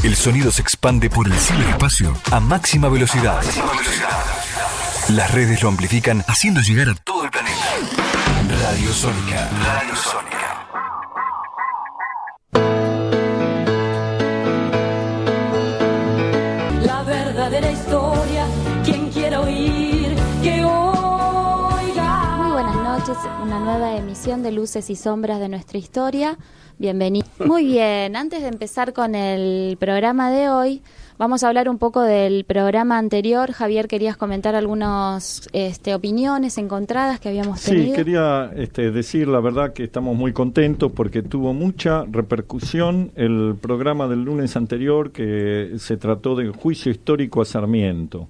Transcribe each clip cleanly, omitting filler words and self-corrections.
El sonido se expande por el ciberespacio a máxima velocidad. Las redes lo amplifican, haciendo llegar a todo el planeta. Radio Sónica. Radio Sónica. La verdadera historia, quien quiera oír, que oiga. Muy buenas noches, una nueva emisión de Luces y Sombras de nuestra historia. Bienvenido. Muy bien, antes de empezar con el programa de hoy, vamos a hablar un poco del programa anterior. Javier, querías comentar algunas opiniones encontradas que habíamos tenido. Sí, quería decir la verdad que estamos muy contentos porque tuvo mucha repercusión el programa del lunes anterior, que se trató del juicio histórico a Sarmiento,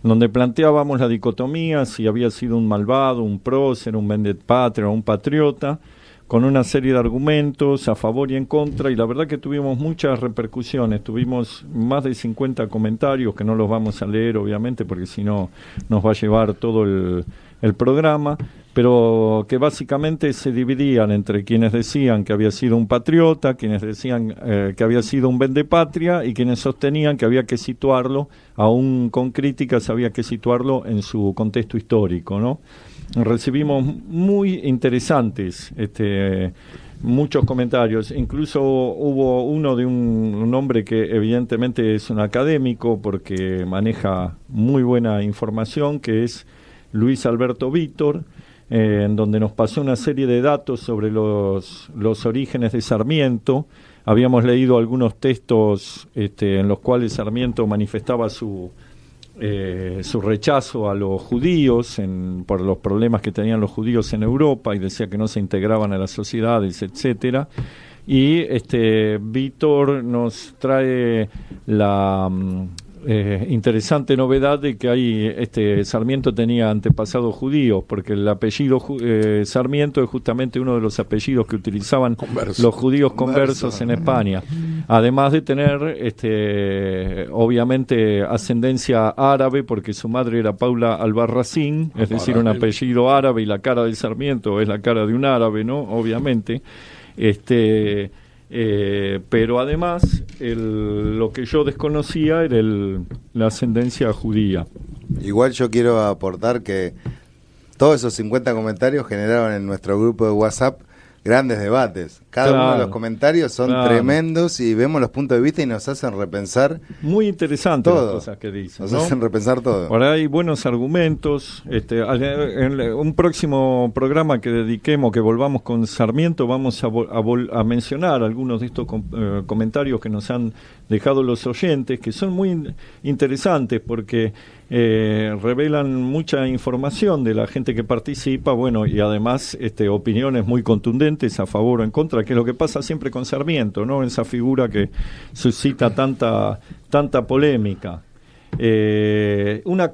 donde planteábamos la dicotomía, si había sido un malvado, un prócer, un vendepatria o un patriota, con una serie de argumentos a favor y en contra, y la verdad que tuvimos muchas repercusiones, tuvimos más de 50 comentarios, que no los vamos a leer obviamente, porque si no nos va a llevar todo el programa, pero que básicamente se dividían entre quienes decían que había sido un patriota, quienes decían que había sido un vendepatria, y quienes sostenían que había que situarlo, aún con críticas, había que situarlo en su contexto histórico, ¿no? Recibimos muy interesantes muchos comentarios, incluso hubo uno de un hombre que evidentemente es un académico porque maneja muy buena información, que es Luis Alberto Vítor, en donde nos pasó una serie de datos sobre los orígenes de Sarmiento. Habíamos leído algunos textos en los cuales Sarmiento manifestaba su rechazo a los judíos por los problemas que tenían los judíos en Europa, y decía que no se integraban a las sociedades, etcétera. Y Vítor nos trae la interesante novedad de que Sarmiento tenía antepasados judíos, porque el apellido Sarmiento es justamente uno de los apellidos que utilizaban los judíos conversos en España, además de tener obviamente ascendencia árabe, porque su madre era Paula Albarracín, es decir, un apellido árabe, y la cara de Sarmiento es la cara de un árabe, ¿no? Obviamente. Pero además lo que yo desconocía era la ascendencia judía. Igual yo quiero aportar que todos esos 50 comentarios generaron en nuestro grupo de WhatsApp grandes debates. Cada uno de los comentarios son tremendos, y vemos los puntos de vista y nos hacen repensar. Muy interesantes las cosas que dicen. Nos hacen repensar todo. Ahora hay buenos argumentos. En un próximo programa que dediquemos, que volvamos con Sarmiento, vamos a mencionar algunos de estos comentarios que nos han dejado los oyentes, que son muy interesantes porque revelan mucha información de la gente que participa, y además opiniones muy contundentes a favor o en contra, que es lo que pasa siempre con Sarmiento, ¿no? Esa figura que suscita tanta polémica. Una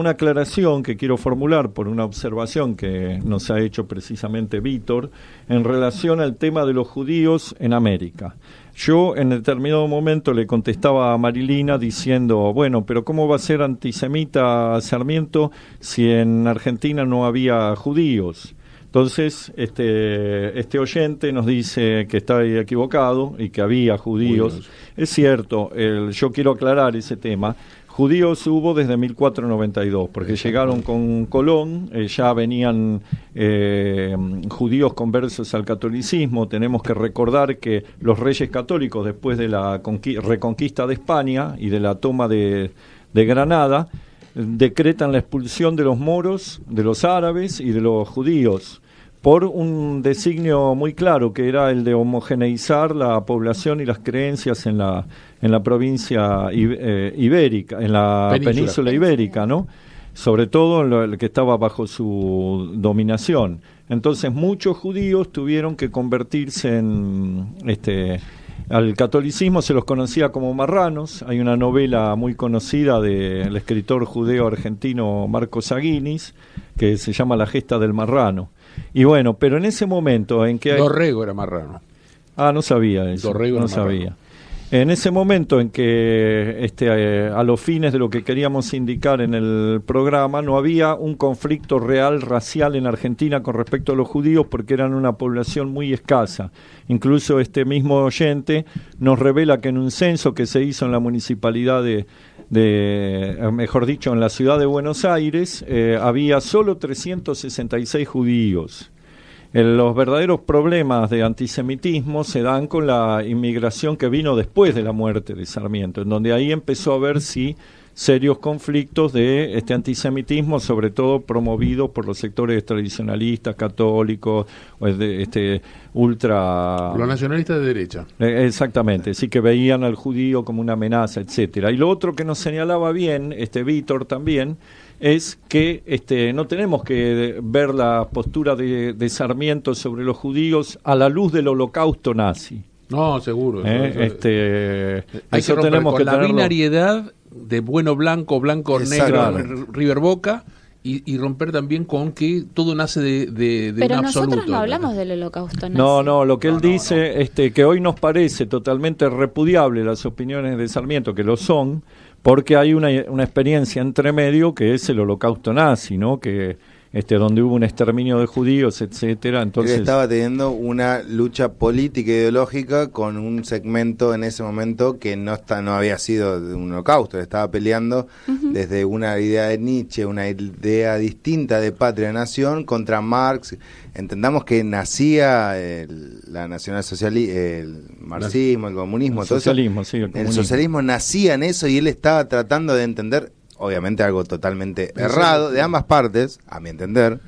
aclaración que quiero formular por una observación que nos ha hecho precisamente Vítor en relación al tema de los judíos en América. Yo en determinado momento le contestaba a Marilina diciendo, pero ¿cómo va a ser antisemita Sarmiento si en Argentina no había judíos? Entonces, este oyente nos dice que está equivocado y que había judíos. Es cierto, yo quiero aclarar ese tema. Judíos hubo desde 1492, porque llegaron con Colón, ya venían judíos conversos al catolicismo. Tenemos que recordar que los reyes católicos, después de la reconquista de España y de la toma de Granada, decretan la expulsión de los moros, de los árabes y de los judíos, por un designio muy claro, que era el de homogeneizar la población y las creencias en la provincia ibérica, en la península ibérica, ¿no? Sobre todo el que estaba bajo su dominación. Entonces muchos judíos tuvieron que convertirse al catolicismo. Se los conocía como marranos. Hay una novela muy conocida del escritor judeo argentino Marcos Aguinis, que se llama La gesta del marrano. Y pero en ese momento en que... Dorrego era marrano. No sabía eso. Dorrego no sabía. En ese momento en que a los fines de lo que queríamos indicar en el programa, no había un conflicto real racial en Argentina con respecto a los judíos porque eran una población muy escasa. Incluso este mismo oyente nos revela que en un censo que se hizo en la municipalidad mejor dicho, en la ciudad de Buenos Aires, había solo 366 judíos. Los verdaderos problemas de antisemitismo se dan con la inmigración que vino después de la muerte de Sarmiento, en donde ahí empezó a haber serios conflictos de antisemitismo, sobre todo promovidos por los sectores tradicionalistas, católicos, ultra... Los nacionalistas de derecha. Exactamente, sí, que veían al judío como una amenaza, etcétera. Y lo otro que nos señalaba bien, Víctor también, es que no tenemos que ver la postura de Sarmiento sobre los judíos a la luz del holocausto nazi. No, seguro. Hay que eso romper tenemos con que la tenerlo. binariedad de bueno blanco, blanco Exacto. negro, River Boca, y romper también con que todo nace de Pero un absoluto. nosotros no hablamos del holocausto nazi. No, lo que él dice, que hoy nos parece totalmente repudiable las opiniones de Sarmiento, que lo son, porque hay una experiencia entre medio que es el holocausto nazi, ¿no? Que donde hubo un exterminio de judíos, etcétera. Entonces él estaba teniendo una lucha política e ideológica con un segmento en ese momento que no había sido de un holocausto, estaba peleando desde una idea de Nietzsche, una idea distinta de patria-nación contra Marx. Entendamos que nacía la nacionalsocialismo, el marxismo, el comunismo, el todo socialismo, eso. sí, el comunismo. El socialismo nacía en eso y él estaba tratando de entender, obviamente algo totalmente errado de ambas partes, a mi entender.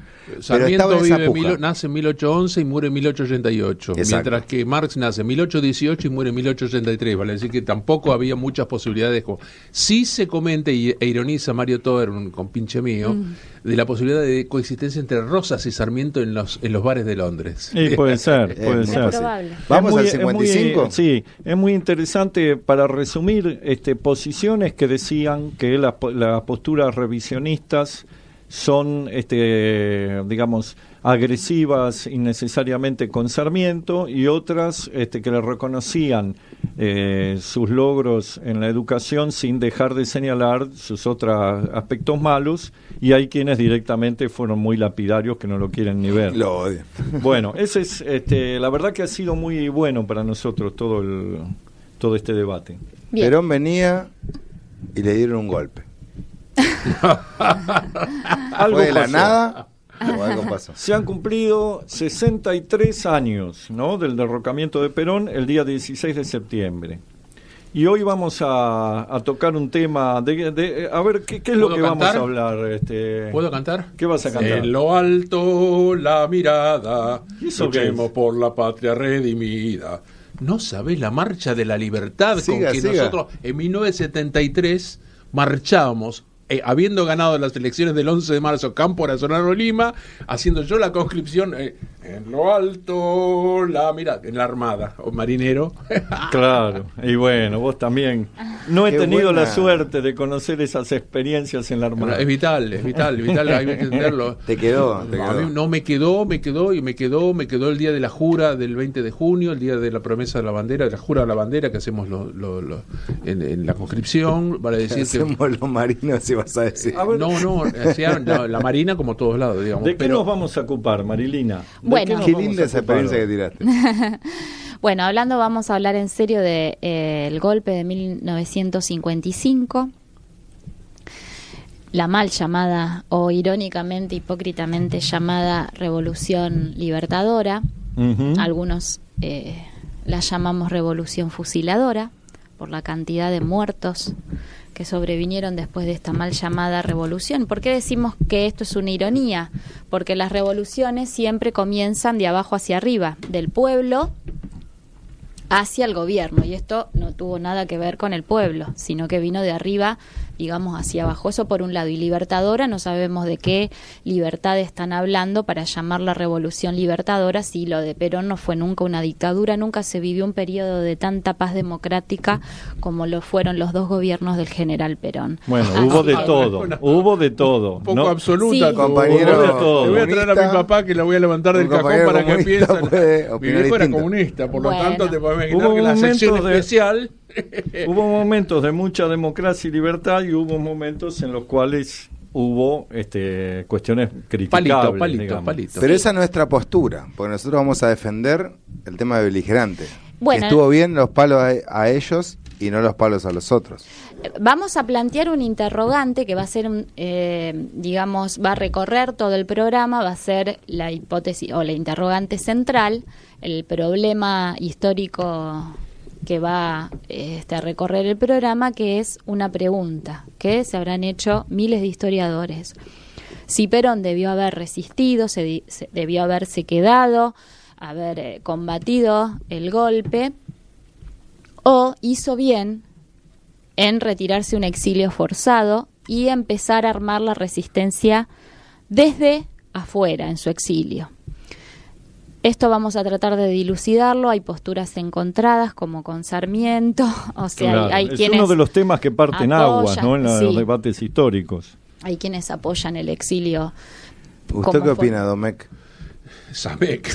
Sarmiento pero estaba en esa nace en 1811 y muere en 1888, Exacto. mientras que Marx nace en 1818 y muere en 1883, vale decir que tampoco había muchas posibilidades. Sí se comenta e ironiza Mario Toer, con pinche mío, de la posibilidad de coexistencia entre Rosas y Sarmiento en los bares de Londres. Sí, puede ser, puede muy ser. Es probable. Vamos Es al muy- 55. Sí, es muy interesante para resumir posiciones que decían que las posturas revisionistas son, digamos, agresivas innecesariamente con Sarmiento, y otras que le reconocían sus logros en la educación sin dejar de señalar sus otros aspectos malos, y hay quienes directamente fueron muy lapidarios que no lo quieren ni ver. Lo odio. Bueno, ese es, la verdad que ha sido muy bueno para nosotros todo este debate. Bien. Perón venía y le dieron un golpe. Algo Fue de la pasó. nada o algo pasó. Se han cumplido 63 años, ¿no?, del derrocamiento de Perón el día 16 de septiembre. Y hoy vamos a tocar un tema a ver qué es lo ¿Puedo que cantar? vamos a hablar. ¿Puedo cantar? ¿Qué vas a cantar? En lo alto la mirada, ¿Y eso qué luchemos es? por la patria redimida. ¿No sabés la marcha de la libertad Siga, con que siga. nosotros en 1973 marchábamos? Habiendo ganado las elecciones del 11 de marzo, Cámpora, Solano, Lima, haciendo yo la conscripción en lo alto, la mira, en la Armada, o marinero. Claro, y bueno, vos también. No he Qué tenido buena. la suerte de conocer esas experiencias en la Armada. Es vital, hay que entenderlo. Te quedó, te A quedó. mí no me quedó el día de la jura del 20 de junio, el día de la promesa de la bandera, de la jura de la bandera que hacemos en la conscripción, vale decir que Hacemos los marinos, si vas a decir. A ver, hacían la Marina como todos lados, digamos. ¿de qué pero nos vamos a ocupar, Marilina? ¿De Bueno. qué nos Qué vamos linda a esa ocupar experiencia hoy? que tiraste. Bueno, vamos a hablar en serio de el golpe de 1955, la mal llamada, o irónicamente, hipócritamente llamada Revolución Libertadora. Ujú. Algunos la llamamos Revolución Fusiladora, por la cantidad de muertos que sobrevinieron después de esta mal llamada revolución. ¿Por qué decimos que esto es una ironía? Porque las revoluciones siempre comienzan de abajo hacia arriba, del pueblo hacia el gobierno, y esto no tuvo nada que ver con el pueblo, sino que vino de arriba, digamos, hacia abajo. Eso por un lado. Y libertadora, no sabemos de qué libertad están hablando para llamarla Revolución Libertadora, si lo de Perón no fue nunca una dictadura, nunca se vivió un periodo de tanta paz democrática como lo fueron los dos gobiernos del general Perón. Bueno, Así hubo de que- todo, hubo de todo. un poco ¿no? absoluta, Sí. Compañero Hubo de todo. Le voy a traer a mi comunista, papá, que la voy a levantar del un cajón compañero para que comunista piense. puede Mi opinar viejo era distinto. comunista, por lo Bueno. tanto te me imagino que la sección especial... Hubo momentos de mucha democracia y libertad y hubo momentos en los cuales hubo cuestiones criticables. Palito. Pero esa es nuestra postura, porque nosotros vamos a defender el tema de beligerante. Bueno, que estuvo bien los palos a ellos y no los palos a los otros. Vamos a plantear un interrogante que va a ser, va a recorrer todo el programa, va a ser la hipótesis o la interrogante central, el problema histórico que va a recorrer el programa, que es una pregunta que se habrán hecho miles de historiadores. Si Perón debió haber resistido, debió haberse quedado, haber combatido el golpe, o hizo bien en retirarse a un exilio forzado y empezar a armar la resistencia desde afuera, en su exilio. Esto vamos a tratar de dilucidarlo. Hay posturas encontradas, como con Sarmiento. O sea, claro, hay es quienes uno de los temas que parten aguas, ¿no? En sí, los debates históricos. Hay quienes apoyan el exilio. ¿Usted qué opina, Domecq? Samek.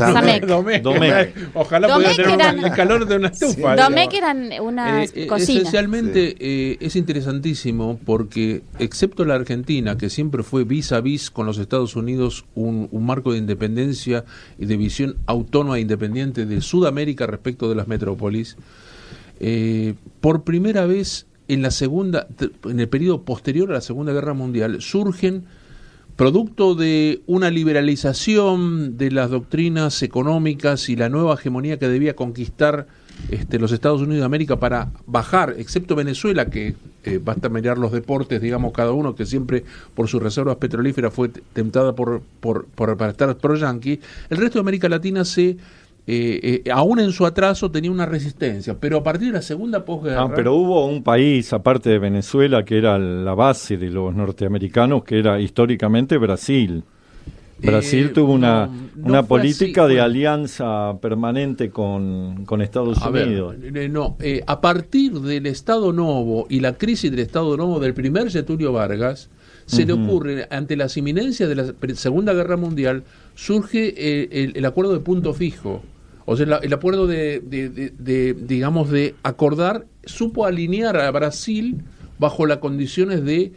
Ojalá Domecq pudiera tener el calor de una estufa. Domecq eran unas cocinas. Esencialmente es interesantísimo porque, excepto la Argentina, que siempre fue vis a vis con los Estados Unidos un marco de independencia y de visión autónoma e independiente de Sudamérica respecto de las metrópolis, por primera vez en el periodo posterior a la Segunda Guerra Mundial surgen, producto de una liberalización de las doctrinas económicas y la nueva hegemonía que debía conquistar los Estados Unidos de América para bajar, excepto Venezuela, que basta mirar los deportes, digamos, cada uno que siempre por sus reservas petrolíferas fue tentada para estar pro-yanqui, el resto de América Latina aún en su atraso tenía una resistencia, pero a partir de la segunda posguerra... pero hubo un país, aparte de Venezuela, que era la base de los norteamericanos, que era históricamente Brasil. Brasil tuvo una política de alianza permanente con Estados Unidos. A partir del Estado Novo y la crisis del Estado Novo del primer Getúlio Vargas, se le ocurre, ante las inminencias de la Segunda Guerra Mundial, surge el acuerdo de punto fijo. O sea, el acuerdo de acordar, supo alinear a Brasil bajo las condiciones de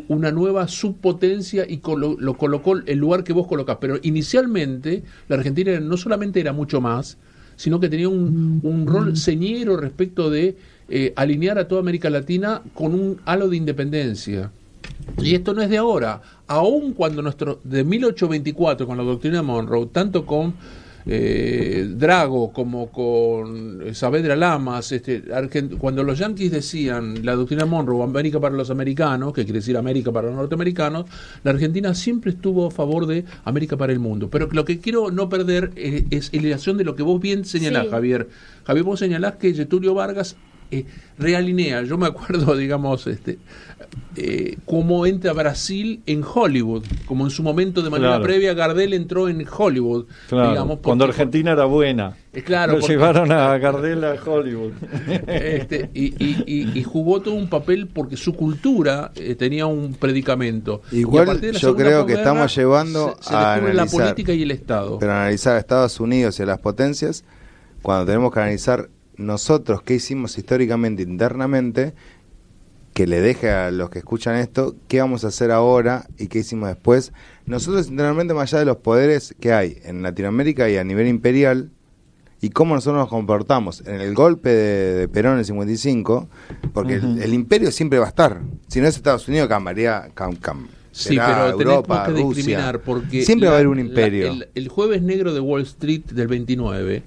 una nueva subpotencia y lo colocó el lugar que vos colocás. Pero inicialmente la Argentina no solamente era mucho más, sino que tenía un rol señero respecto de alinear a toda América Latina con un halo de independencia. Y esto no es de ahora, aun cuando de 1824, con la doctrina Monroe, tanto con Drago como con Saavedra Lamas, cuando los yanquis decían la doctrina Monroe, América para los americanos, que quiere decir América para los norteamericanos, la Argentina siempre estuvo a favor de América para el mundo. Pero lo que quiero no perder es relación de lo que vos bien señalás, sí. Javier, vos señalás que Getúlio Vargas realinea. Yo me acuerdo, digamos, cómo entra Brasil en Hollywood, como en su momento de manera previa Gardel entró en Hollywood. Claro, digamos, cuando Argentina era buena. Lo llevaron a Gardel a Hollywood. Y jugó todo un papel porque su cultura tenía un predicamento. Igual yo creo que estamos llevando a analizar la política y el Estado. Pero analizar a Estados Unidos y a las potencias, cuando tenemos que analizar nosotros qué hicimos históricamente, internamente, que le deje a los que escuchan esto qué vamos a hacer ahora y qué hicimos después. Nosotros internamente, más allá de los poderes que hay en Latinoamérica y a nivel imperial, y cómo nosotros nos comportamos en el golpe de Perón en el 55, porque el imperio siempre va a estar. Si no es Estados Unidos, cambiaría sí, pero Europa, tenemos que Rusia, discriminar porque siempre va a haber un imperio. El jueves negro de Wall Street del 29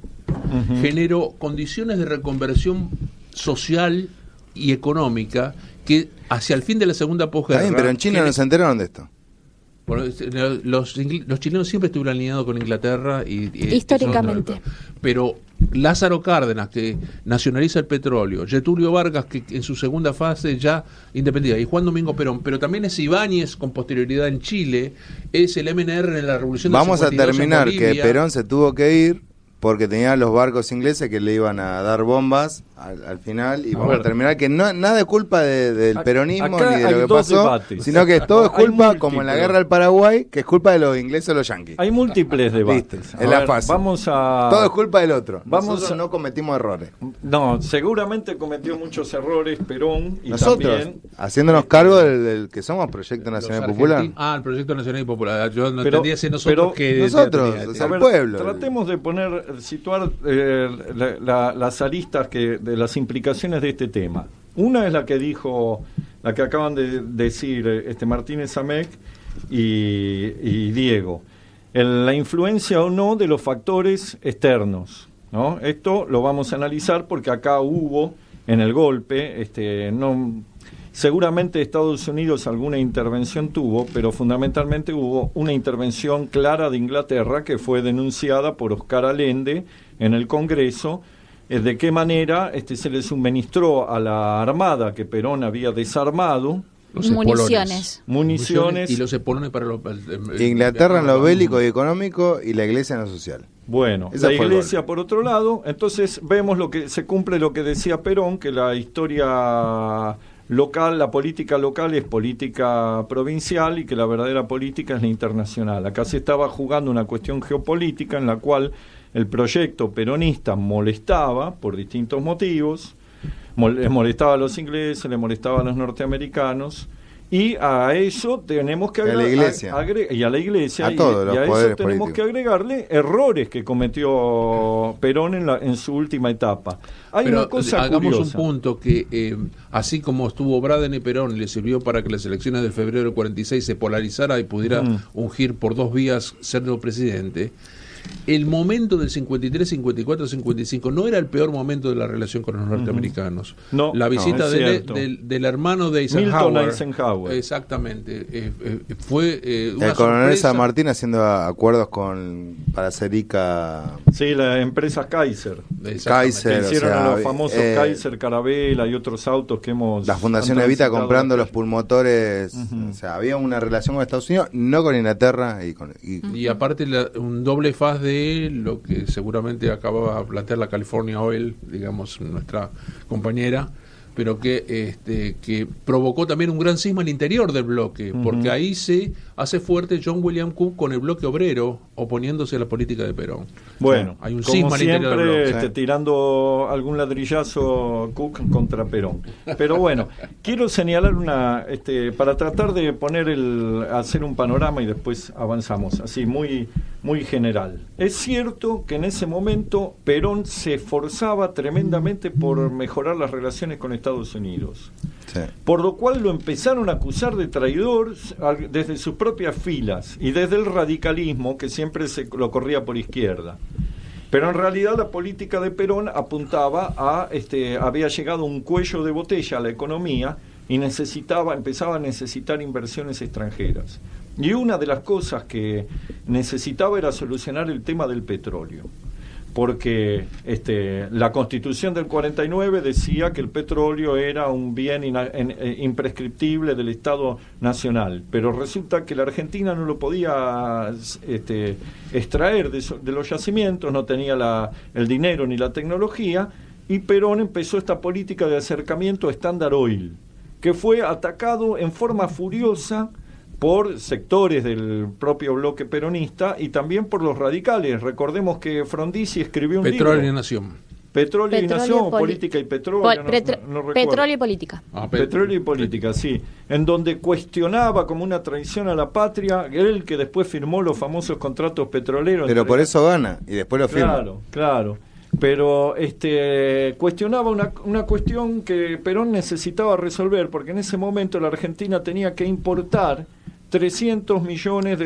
generó condiciones de reconversión social y económica que hacia el fin de la segunda posguerra... Está bien, pero en China no se enteraron de esto. Bueno, los chilenos siempre estuvieron alineados con Inglaterra históricamente. Pero Lázaro Cárdenas, que nacionaliza el petróleo, Getúlio Vargas, que en su segunda fase ya independiente, y Juan Domingo Perón, pero también es Ibáñez con posterioridad en Chile, es el MNR en la Revolución del 52 Vamos a terminar que Perón se tuvo que ir porque tenía los barcos ingleses que le iban a dar bombas al final y vamos a terminar que nada es culpa del peronismo ni de lo que pasó, debates, sino que todo es culpa, como en la guerra del Paraguay, que es culpa de los ingleses o los yanquis. Hay múltiples debates. Es la fase. Todo es culpa del otro. Nosotros no cometimos errores. No, seguramente cometió muchos errores Perón y nosotros, también haciéndonos cargo del que somos Proyecto Nacional Popular. El Proyecto Nacional y Popular. Yo no entendía si nosotros que nosotros, el pueblo. Tratemos de situar las aristas de las implicaciones de este tema. Una es la que acaban de decir Martínez Amec y Diego, la influencia o no de los factores externos, ¿no? Esto lo vamos a analizar porque acá hubo en el golpe, seguramente Estados Unidos alguna intervención tuvo, pero fundamentalmente hubo una intervención clara de Inglaterra que fue denunciada por Oscar Allende en el Congreso. De qué manera se le suministró a la Armada que Perón había desarmado municiones y los espolones para los Inglaterra en lo bélico y económico y la Iglesia en lo social. Bueno, la Iglesia por otro lado. Entonces vemos se cumple lo que decía Perón, que la historia local, la política local es política provincial y que la verdadera política es la internacional. Acá se estaba jugando una cuestión geopolítica en la cual el proyecto peronista molestaba por distintos motivos, les molestaba a los ingleses, les molestaba a los norteamericanos, y a eso tenemos que agregar, y a la Iglesia, a todos los poderes políticos. tenemos que agregarle errores que cometió Perón en su última etapa. Hay una cosa hagamos curiosa. un punto que así como estuvo Braden y Perón, le sirvió para que las elecciones de febrero del 46 se polarizara y pudiera ungir por dos vías ser nuevo presidente. El momento del 53, 54, 55 no era el peor momento de la relación con los norteamericanos. No, la visita del hermano de Eisenhower. Exactamente. Fue una el coronel sorpresa. San Martín haciendo acuerdos para hacer Sí, la empresa Kaiser. Kaiser, que hicieron a los famosos Kaiser, Carabela y otros autos que hemos... La Fundación Evita comprando los pulmotores. O sea, había una relación con Estados Unidos, no con Inglaterra. Y aparte un doble faz de lo que seguramente acababa de plantear la California Oil, digamos, nuestra compañera, pero que provocó también un gran cisma al interior del bloque, porque ahí se hace fuerte John William Cook con el bloque obrero oponiéndose a la política de Perón. Bueno, hay un como cisma al interior del bloque. siempre, tirando algún ladrillazo Cook contra Perón. Pero bueno, quiero señalar para tratar de hacer un panorama y después avanzamos, así muy, muy general. Es cierto que en ese momento Perón se esforzaba tremendamente por mejorar las relaciones con Estados Unidos. Sí. Por lo cual lo empezaron a acusar de traidor desde sus propias filas y desde el radicalismo que siempre lo corría por izquierda. Pero en realidad la política de Perón apuntaba había llegado un cuello de botella a la economía y empezaba a necesitar inversiones extranjeras. Y una de las cosas que necesitaba era solucionar el tema del petróleo. Porque la Constitución del 49 decía que el petróleo era un bien imprescriptible del Estado Nacional, pero resulta que la Argentina no lo podía extraer de los yacimientos, no tenía el dinero ni la tecnología, y Perón empezó esta política de acercamiento a Standard Oil, que fue atacado en forma furiosa por sectores del propio bloque peronista y también por los radicales. Recordemos que Frondizi escribió un libro. Petróleo y Nación. Petróleo y Nación, Política y Petróleo. No Petróleo y Política. Petróleo y Política, sí. En donde cuestionaba como una traición a la patria, él que después firmó los famosos contratos petroleros. Pero por eso gana y después lo firma. Claro. Pero cuestionaba una cuestión que Perón necesitaba resolver, porque en ese momento la Argentina tenía que importar $300 millones,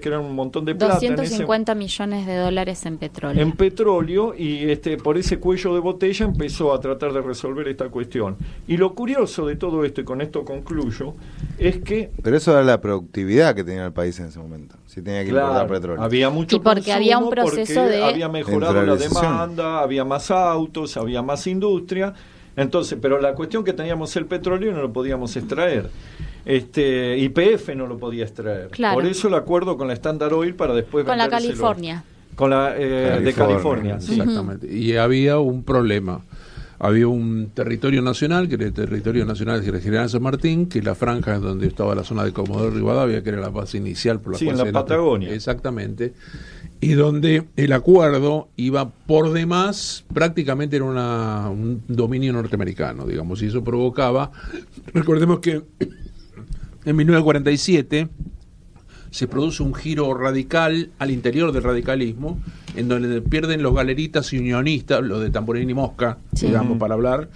que eran un montón de plata. 250 millones de dólares en petróleo. En petróleo, y por ese cuello de botella empezó a tratar de resolver esta cuestión. Y lo curioso de todo esto, y con esto concluyo, es que... Pero eso era la productividad que tenía el país en ese momento. Si tenía que importar petróleo. Había mucho y porque consumo, había un proceso había mejorado la demanda, había más autos, había más industria. Entonces, pero la cuestión que teníamos el petróleo y no lo podíamos extraer. YPF no lo podía extraer. Claro. Por eso el acuerdo con la Standard Oil para después con la vendérselo. California. Con la de California, sí. Exactamente. Y había un problema. había un territorio nacional, que era el territorio nacional de General San Martín, que es la franja donde estaba la zona de Comodoro Rivadavia, que era la base inicial por la cual en la Patagonia. Exactamente. Y donde el acuerdo iba por demás, prácticamente era un dominio norteamericano, digamos, y eso provocaba, recordemos que en 1947 se produce un giro radical al interior del radicalismo, en donde pierden los galeritas y unionistas, los de Tamborín y Mosca, digamos, para hablar,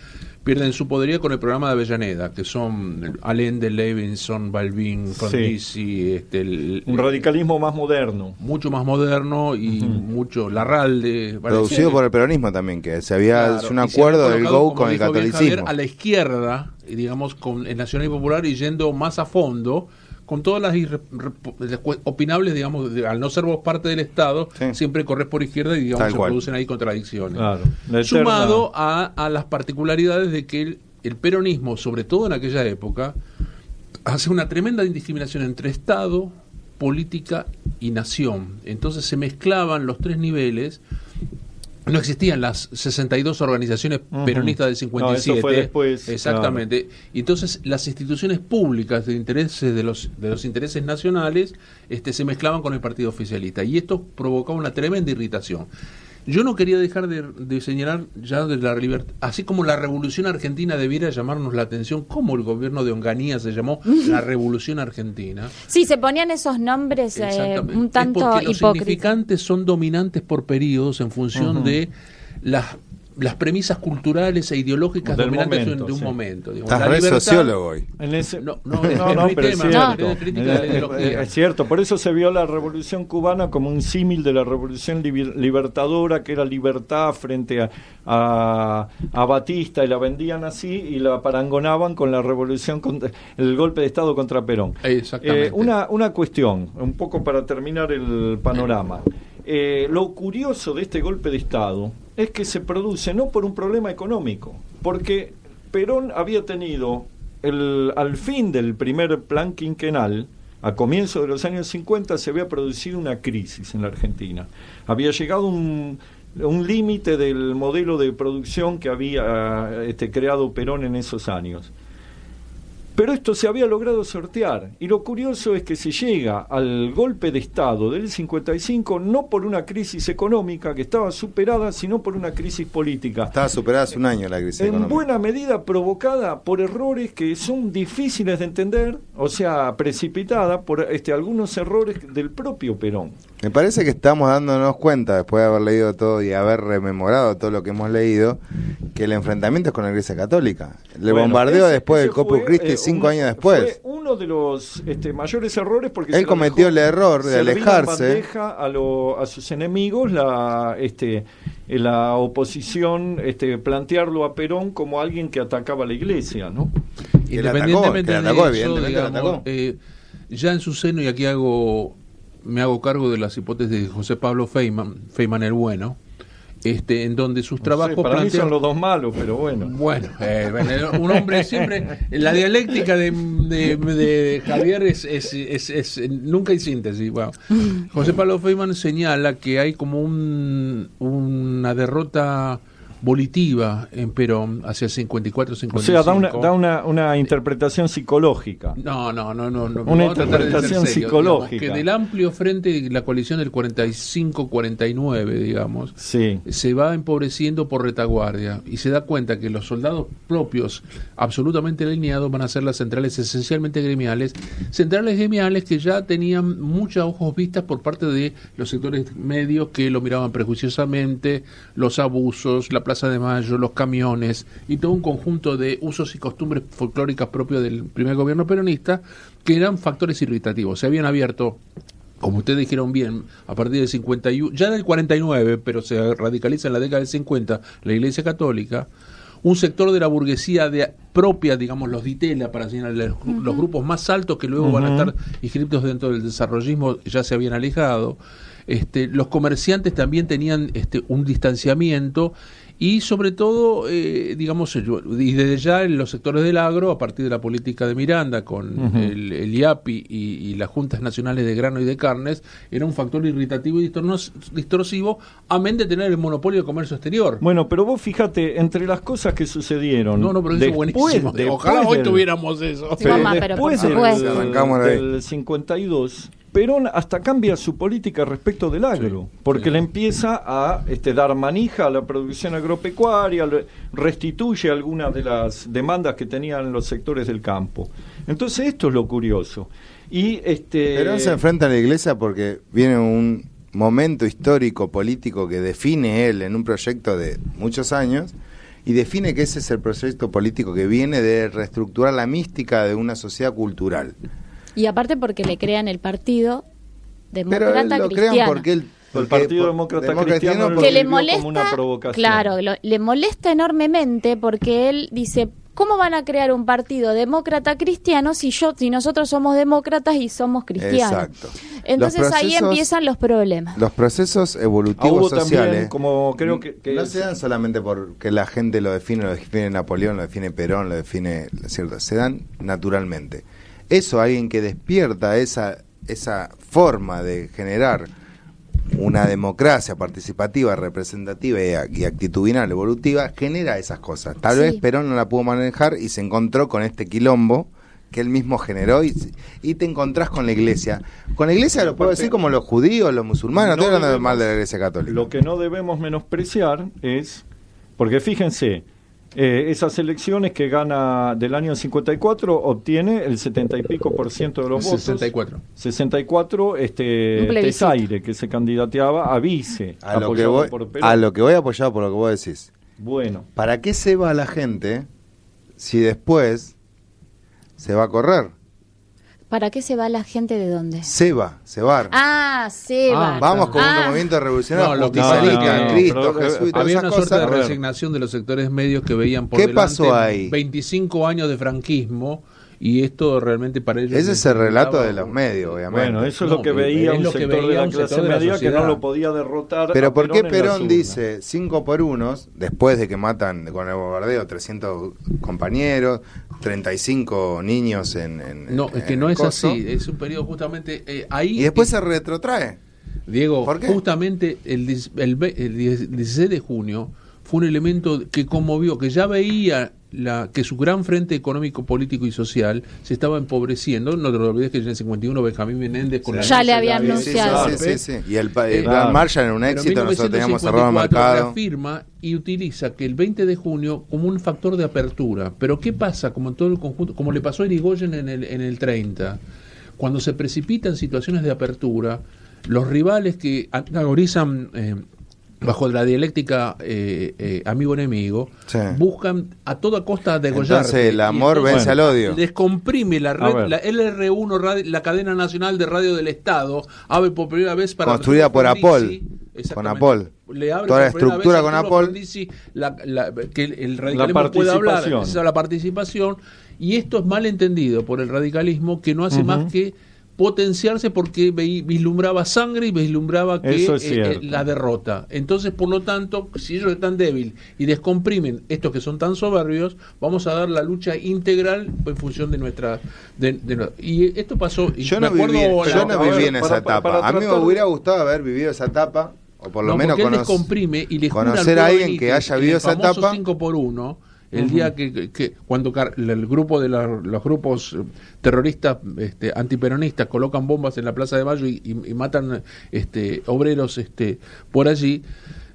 pierden su poderío con el programa de Avellaneda, que son Allende, Levinson, Balbín, Frondizi, un radicalismo más moderno. Mucho más moderno y mucho Larralde. Producido por el peronismo también, que se había hecho un acuerdo del GO con el catolicismo. Javier, a la izquierda, digamos, con el nacionalismo popular y yendo más a fondo, con todas las opinables, digamos, al no ser vos parte del Estado, siempre corres por izquierda y, digamos, se producen ahí contradicciones. Claro. Sumado a las particularidades de que el peronismo, sobre todo en aquella época, hace una tremenda indiscriminación entre Estado, política y nación. Entonces se mezclaban los tres niveles. No existían las 62 organizaciones peronistas del 57. No, eso fue después. Exactamente. Claro. Y entonces las instituciones públicas de intereses de los intereses nacionales se mezclaban con el partido oficialista. Y esto provocaba una tremenda irritación. Yo no quería dejar de señalar ya de la libertad, así como la Revolución Argentina debiera llamarnos la atención, como el gobierno de Onganía se llamó la Revolución Argentina. Sí, se ponían esos nombres un tanto porque los hipócritas. Significantes son dominantes por periodos en función de las premisas culturales e ideológicas del dominantes momento, de un momento. Estás re sociólogo hoy. No, pero es cierto, por eso se vio la Revolución Cubana como un símil de la Revolución Libertadora, que era libertad frente a Batista, y la vendían así y la parangonaban con la revolución, el golpe de Estado contra Perón. Exactamente. Una cuestión, un poco para terminar el panorama. Lo curioso de este golpe de Estado es que se produce no por un problema económico, porque Perón había tenido al fin del primer plan quinquenal, a comienzos de los años 50, se había producido una crisis en la Argentina. Había llegado un límite del modelo de producción que había creado Perón en esos años. Pero esto se había logrado sortear, y lo curioso es que se llega al golpe de Estado del 55 no por una crisis económica que estaba superada, sino por una crisis política. Estaba superada hace un año la crisis económica. En buena medida provocada por errores que son difíciles de entender, o sea, precipitada por algunos errores del propio Perón. Me parece que estamos dándonos cuenta, después de haber leído todo y haber rememorado todo lo que hemos leído, que el enfrentamiento es con la Iglesia Católica. El bombardeo después del Corpus Christi 5 años después. Fue uno de los mayores errores, porque él cometió el error de alejarse. A sus enemigos la oposición, plantearlo a Perón como alguien que atacaba a la Iglesia, ¿no? Independientemente de eso, digamos, ya en su seno, y aquí me hago cargo de las hipótesis de José Pablo Feynman el Bueno, en donde sus trabajos para mí son los dos malos, pero bueno. Bueno, un hombre siempre, la dialéctica de Javier es nunca hay síntesis. Bueno, José Pablo Feynman señala que hay como una derrota volitiva en Perón hacia el 54-55. O sea, da una interpretación psicológica. No. Una interpretación psicológica. Digamos, que del amplio frente de la coalición del 45-49, digamos, se va empobreciendo por retaguardia y se da cuenta que los soldados propios, absolutamente alineados, van a ser las centrales esencialmente gremiales, centrales gremiales que ya tenían muchos ojos vistas por parte de los sectores medios que lo miraban prejuiciosamente, los abusos, la Plaza de Mayo, los camiones y todo un conjunto de usos y costumbres folclóricas propios del primer gobierno peronista que eran factores irritativos. Se habían abierto, como ustedes dijeron bien, a partir del 51, ya del 49, pero se radicaliza en la década del 50, la Iglesia Católica, un sector de la burguesía propia, digamos, los ditela, para señalar los grupos más altos que luego van a estar inscritos dentro del desarrollismo, ya se habían alejado. Los comerciantes también tenían un distanciamiento, y sobre todo, digamos, y desde ya en los sectores del agro, a partir de la política de Miranda con el IAPI y las juntas nacionales de grano y de carnes, era un factor irritativo y distorsivo, amén de tener el monopolio de comercio exterior. Bueno, pero vos fíjate, entre las cosas que sucedieron... No, pero eso es buenísimo. Ojalá hoy tuviéramos eso. Pero Toma, después del 52... Perón hasta cambia su política respecto del agro, porque le empieza a dar manija a la producción agropecuaria, restituye algunas de las demandas que tenían los sectores del campo. Entonces esto es lo curioso. Y Perón se enfrenta a la Iglesia porque viene un momento histórico político que define él en un proyecto de muchos años, y define que ese es el proyecto político que viene de reestructurar la mística de una sociedad cultural. Y aparte porque le crean el partido demócrata cristiano. Pero lo crean porque el Partido Demócrata Cristiano que le molesta, como una provocación. Claro, le molesta enormemente porque él dice, ¿cómo van a crear un partido demócrata cristiano si nosotros somos demócratas y somos cristianos? Exacto. Entonces ahí empiezan los problemas. Los procesos evolutivos sociales también, como creo que no se dan solamente porque la gente lo define Napoleón, lo define Perón, lo define, ¿cierto? Se dan naturalmente. Eso, alguien que despierta esa forma de generar una democracia participativa, representativa y actitudinal, evolutiva, genera esas cosas. Tal vez Perón no la pudo manejar y se encontró con este quilombo que él mismo generó y te encontrás con la Iglesia. Con la Iglesia lo puedo decir como los judíos, los musulmanes, no estoy hablando mal de la Iglesia Católica. Lo que no debemos menospreciar es, porque fíjense, esas elecciones que gana del año 54 obtiene el 70 y pico % de los votos. 64 Tesaire, que se candidateaba a vice, a lo que voy apoyado por lo que vos decís. Bueno, ¿para qué se va la gente si después se va a correr? ¿Para qué se va la gente de dónde? Cebar. Ah, Cebar. Vamos con un movimiento revolucionario justicialista, Cristo, Jesús y todas había esas una cosas. suerte de resignación de los sectores medios que veían por ¿Qué delante pasó ahí? 25 años de franquismo, y esto realmente para ellos... Ese es el relato de los medios, obviamente. Bueno, eso es lo que veía un sector de la clase media que no lo podía derrotar. Pero ¿por qué Perón dice 5 por 1 después de que matan con el bombardeo 300 compañeros, 35 niños No, es que no es así, es un periodo justamente ahí... Y después se retrotrae. Diego, justamente el 16 de junio fue un elemento que conmovió, que ya veía que su gran frente económico, político y social se estaba empobreciendo. No te lo olvides que en el 51 Benjamín Menéndez con ya le había anunciado. Sí. Y el plan Marshall era un éxito, nosotros teníamos cerrado el mercado. Reafirma y utiliza que el 20 de junio como un factor de apertura. Pero ¿qué pasa? Como en todo el conjunto, como le pasó a Irigoyen en el 30, cuando se precipitan situaciones de apertura, los rivales que agorizan bajo la dialéctica amigo-enemigo, buscan a toda costa degollarte. Entonces el amor vence al odio. Descomprime la red, la LR1, la cadena nacional de radio del Estado, abre por primera vez para... Construida por Apol. Con Apol. Le abre toda la estructura con Apol. Que el radicalismo pueda hablar, la participación, y esto es mal entendido por el radicalismo, que no hace más que potenciarse porque vislumbraba sangre y vislumbraba que la derrota. Entonces, por lo tanto, si ellos están débiles y descomprimen estos que son tan soberbios, vamos a dar la lucha integral en función de nuestra... y esto pasó... Yo no viví en esa etapa. A mí me hubiera gustado haber vivido esa etapa, o por lo menos descomprime y le conocer a alguien que haya vivido esa etapa. 5 por 1, el día que cuando el grupo de los grupos terroristas antiperonistas colocan bombas en la Plaza de Mayo y matan obreros por allí,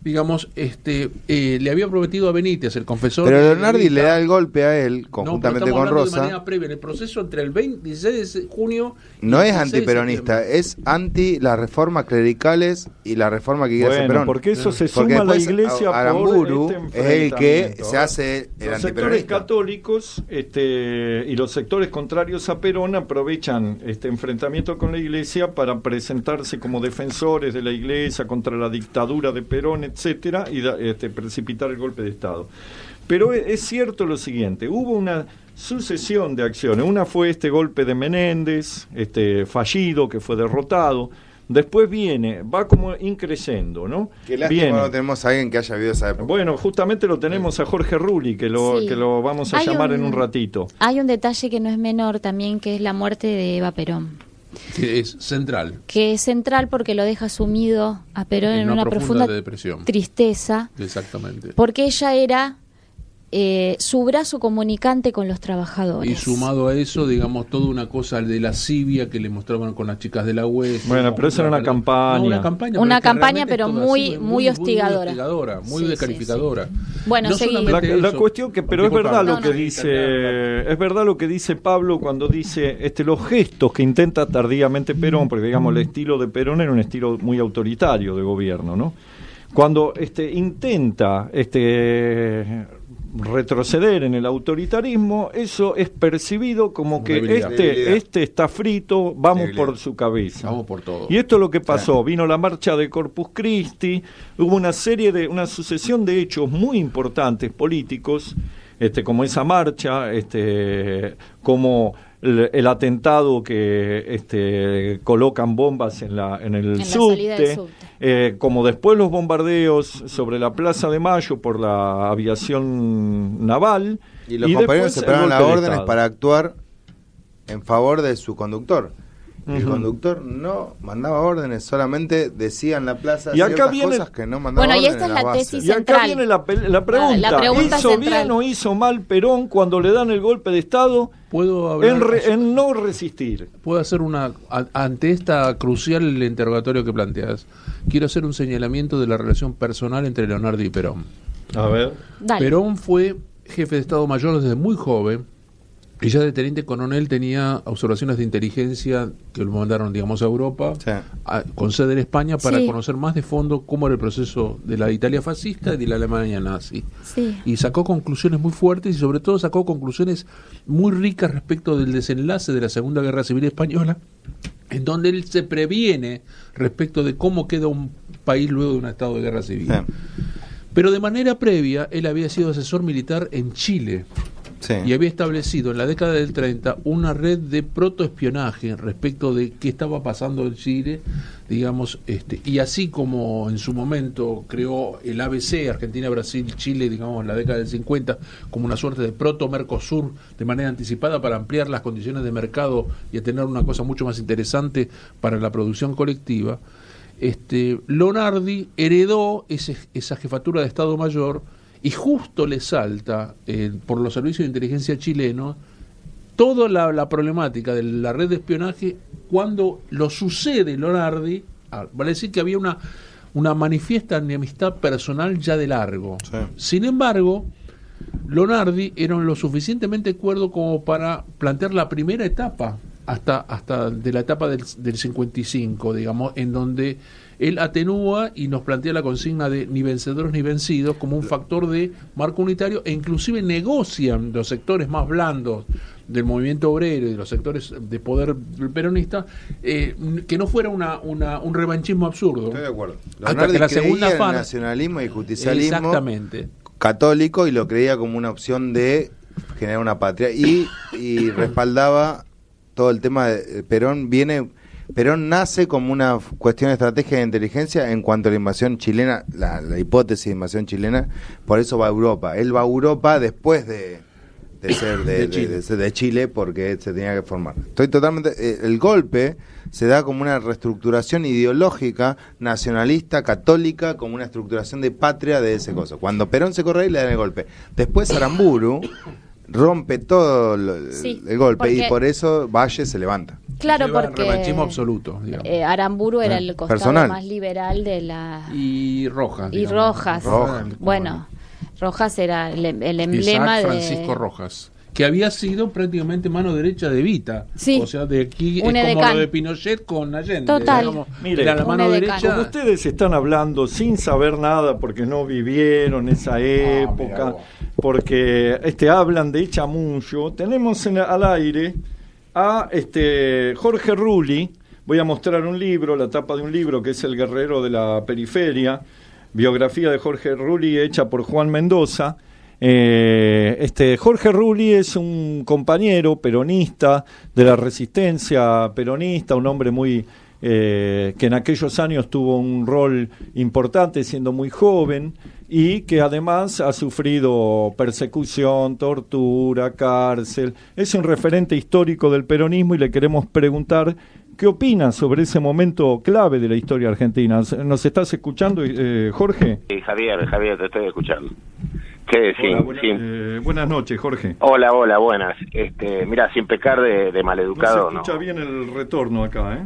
digamos, le había prometido a Benítez, el confesor... Pero Leonardi le da el golpe a él, conjuntamente con Rosa. De manera previa, en el proceso entre el 26 de junio... No es antiperonista, es anti las reformas clericales y la reforma que quiere hacer Perón. Porque eso se suma a la Iglesia Aramburu es el que se hace el los sectores católicos y los sectores contrarios a Perón aprovechan este enfrentamiento con la Iglesia para presentarse como defensores de la Iglesia contra la dictadura de Perón, etcétera, y precipitar el golpe de Estado. Pero es cierto lo siguiente, hubo una sucesión de acciones. Una fue este golpe de Menéndez, fallido, que fue derrotado. Después va como increciendo, ¿no? Qué lástima no tenemos a alguien que haya vivido esa época. Bueno, justamente lo tenemos a Jorge Rulli, que lo vamos a llamar en un ratito. Hay un detalle que no es menor también, que es la muerte de Eva Perón. Que es central. Que es central porque lo deja sumido a Perón en una profunda depresión. Tristeza. Exactamente. Porque ella era su brazo comunicante con los trabajadores. Y sumado a eso, digamos, toda una cosa de lascivia que le mostraban con las chicas de la UES. Bueno, pero eso era una campaña. No, una campaña, pero muy hostigadora. Muy descalificadora. Bueno, la cuestión pero es verdad lo que dice, es verdad lo que dice Pablo cuando dice los gestos que intenta tardíamente Perón, porque digamos el estilo de Perón era un estilo muy autoritario de gobierno, ¿no? Cuando intenta retroceder en el autoritarismo, eso es percibido como que este está frito, vamos por su cabeza. Vamos por todo. Y esto es lo que pasó, vino la marcha de Corpus Christi, hubo una sucesión de hechos muy importantes políticos, como esa marcha, como el atentado que colocan bombas en el subte, como después los bombardeos sobre la Plaza de Mayo por la aviación naval. Y los compañeros se pegaron las órdenes para actuar en favor de su conductor. El conductor no mandaba órdenes, solamente decía en la plaza ciertas cosas que no mandaba órdenes. Bueno, y esta es la tesis central. Y acá viene la pregunta. ¿Hizo bien o hizo mal Perón cuando le dan el golpe de Estado en no resistir? Puedo hacer ante esta crucial interrogatorio que planteas, quiero hacer un señalamiento de la relación personal entre Leonardo y Perón. A ver. Dale. Perón fue jefe de Estado Mayor desde muy joven. Y ya de teniente coronel tenía observaciones de inteligencia que lo mandaron, digamos, a Europa, con sede en España, para conocer más de fondo cómo era el proceso de la Italia fascista y de la Alemania nazi. Sí. Y sacó conclusiones muy fuertes y sobre todo sacó conclusiones muy ricas respecto del desenlace de la Segunda Guerra Civil Española, en donde él se previene respecto de cómo queda un país luego de un estado de guerra civil. Sí. Pero de manera previa, él había sido asesor militar en Chile. Sí. Y había establecido en la década del 30 una red de protoespionaje respecto de qué estaba pasando en Chile, digamos, y así como en su momento creó el ABC, Argentina, Brasil, Chile, digamos, en la década del 50, como una suerte de proto-Mercosur de manera anticipada para ampliar las condiciones de mercado y a tener una cosa mucho más interesante para la producción colectiva. Lonardi heredó esa jefatura de Estado Mayor. Y justo le salta, por los servicios de inteligencia chilenos, toda la problemática de la red de espionaje cuando lo sucede Lonardi. Vale decir que había una manifiesta enemistad personal ya de largo. Sí. Sin embargo, Lonardi era lo suficientemente cuerdo como para plantear la primera etapa, hasta de la etapa del 55, digamos, en donde él atenúa y nos plantea la consigna de ni vencedores ni vencidos como un factor de marco unitario, e inclusive negocian los sectores más blandos del movimiento obrero y de los sectores de poder peronista, que no fuera un revanchismo absurdo. Estoy de acuerdo. Hasta que la segunda fase, el nacionalismo y justicialismo exactamente católico, y lo creía como una opción de generar una patria, y respaldaba todo el tema de Perón nace como una cuestión estratégica de inteligencia en cuanto a la invasión chilena, la hipótesis de invasión chilena. Por eso va a Europa. Él va a Europa después de ser de Chile, porque se tenía que formar. Estoy totalmente. El golpe se da como una reestructuración ideológica, nacionalista, católica, como una estructuración de patria de ese coso. Cuando Perón se corre, le dan el golpe. Después Aramburu rompe todo el golpe, y por eso Valle se levanta. Claro, porque el revanchismo absoluto, Aramburu era el costado personal, más liberal de la... Y Rojas. Y Rojas. Bueno, Rojas era el emblema Isaac Francisco Rojas, que había sido prácticamente mano derecha de Evita. Sí. O sea, de aquí un es como lo de Pinochet con Allende. Total. Mire, era la mano derecha. Como ustedes están hablando sin saber nada porque no vivieron esa época, porque hablan de chamullo, tenemos al aire a Jorge Rulli. Voy a mostrar un libro, la tapa de un libro que es El guerrero de la periferia, biografía de Jorge Rulli hecha por Juan Mendoza. Jorge Rulli es un compañero peronista de la resistencia peronista, un hombre muy que en aquellos años tuvo un rol importante siendo muy joven y que además ha sufrido persecución, tortura, cárcel. Es un referente histórico del peronismo y le queremos preguntar qué opina sobre ese momento clave de la historia argentina. ¿Nos estás escuchando, Jorge? Sí, Javier, te estoy escuchando. Sí, Hola, buenas noches, Jorge. Hola, buenas. Mira, sin pecar de maleducado, no se escucha bien el retorno acá, ¿eh?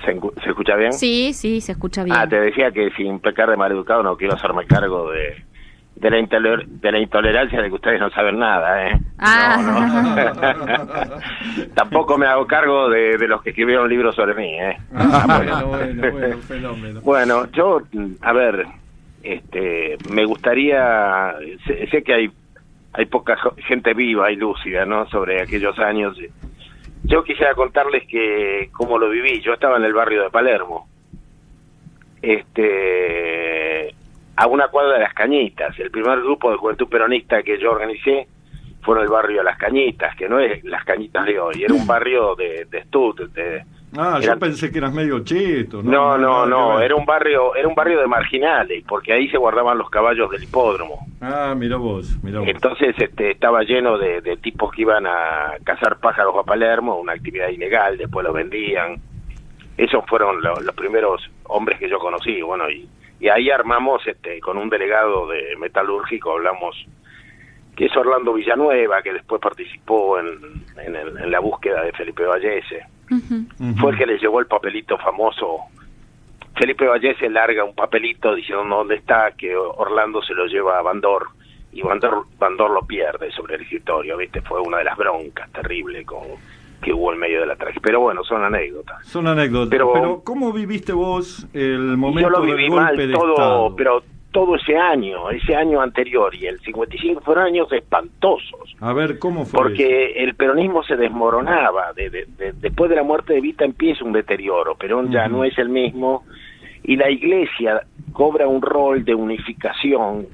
¿Se escucha bien? Sí, se escucha bien. Te decía que sin pecar de maleducado no quiero hacerme cargo de la intolerancia de que ustedes no saben nada, ¿eh? No. Tampoco me hago cargo de los que escribieron libros sobre mí, ¿eh? Bueno, fenómeno. Bueno, yo, a ver, me gustaría, sé que hay poca gente viva y lúcida, ¿no?, sobre aquellos años. Yo quisiera contarles que cómo lo viví. Yo estaba en el barrio de Palermo, a una cuadra de Las Cañitas. El primer grupo de juventud peronista que yo organicé fue en el barrio de Las Cañitas, que no es Las Cañitas de hoy, era un barrio de estud. Yo pensé que eras medio cheto. No, era un barrio de marginales, porque ahí se guardaban los caballos del hipódromo. Mira vos. Entonces estaba lleno de tipos que iban a cazar pájaros a Palermo, una actividad ilegal, después los vendían. Esos fueron los primeros hombres que yo conocí, bueno, y ahí armamos con un delegado de metalúrgico, hablamos, que es Orlando Villanueva, que después participó en la búsqueda de Felipe Vallese. Uh-huh. Fue el que le llevó el papelito famoso. Felipe Vallese larga un papelito diciendo dónde está, que Orlando se lo lleva a Bandor, y Bandor lo pierde sobre el escritorio, ¿viste? Fue una de las broncas terribles que hubo en medio de la tragedia. Pero bueno, son anécdotas. Pero ¿cómo viviste vos el momento yo lo viví del golpe mal, de todo, Estado? Pero todo ese año anterior y el 55 fueron años espantosos. A ver, ¿cómo fue? Porque el peronismo se desmoronaba. Después de la muerte de Evita empieza un deterioro. Perón ya no es el mismo, y la iglesia cobra un rol de unificación.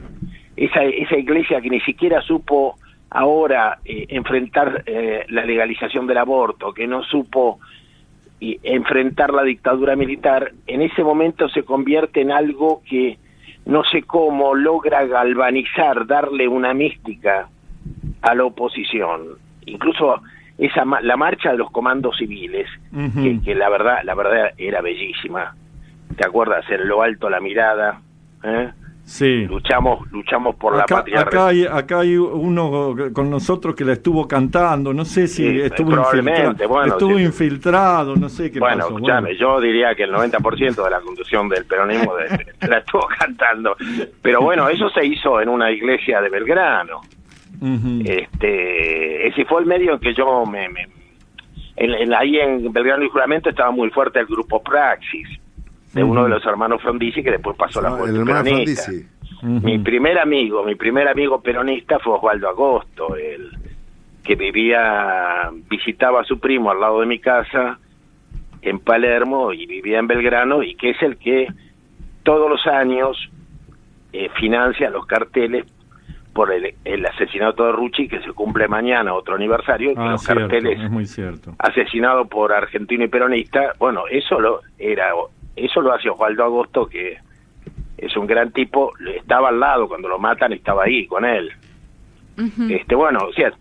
Esa iglesia que ni siquiera supo ahora enfrentar la legalización del aborto, que no supo enfrentar la dictadura militar, en ese momento se convierte en algo que no sé cómo logra galvanizar, darle una mística a la oposición. Incluso la marcha de los comandos civiles, uh-huh, que la verdad era bellísima. ¿Te acuerdas? En lo alto la mirada, ¿eh? Sí. Luchamos por la patria. Acá hay uno con nosotros que la estuvo cantando, no sé si estuvo infiltrado, no sé qué pasó. Bueno, escuchame, yo diría que el 90% de la conducción del peronismo la estuvo cantando. Pero bueno, eso se hizo en una iglesia de Belgrano. Uh-huh. Ese fue el medio en que yo ahí en Belgrano y Juramento estaba muy fuerte el grupo Praxis, de uno de los hermanos Frondizi, que después pasó la juventud peronista. Uh-huh. Mi primer amigo peronista fue Osvaldo Agosto, el que visitaba a su primo al lado de mi casa en Palermo y vivía en Belgrano, y que es el que todos los años financia los carteles por el asesinato de Rucci, que se cumple mañana, otro aniversario, y los carteles, es muy cierto, asesinado por argentino y peronista. Bueno, eso lo hace Osvaldo Agosto, que es un gran tipo. Estaba al lado cuando lo matan, estaba ahí con él. Uh-huh. Bueno, o sea,